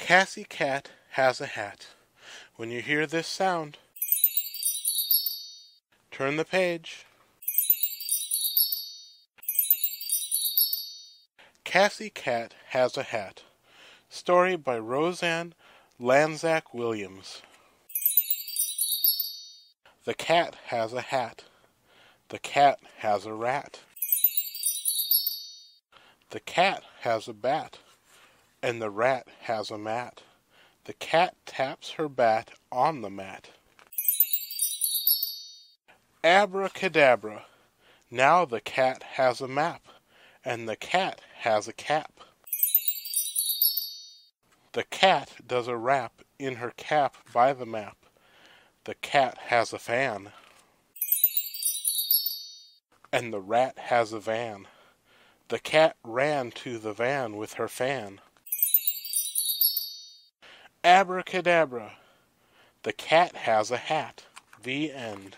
Cassie cat has a hat. When you hear this sound, turn the page. Cassie cat has a hat. Story by Roseanne Lanzac Williams. The cat has a hat. The cat has a rat. The cat has a bat, and the rat has a mat. The cat taps her bat on the mat. Abracadabra, now the cat has a map, and the cat has a cap. The cat does a rap in her cap by the map. The cat has a fan, and the rat has a van. The cat ran to the van with her fan. Abracadabra, the cat has a hat. The end.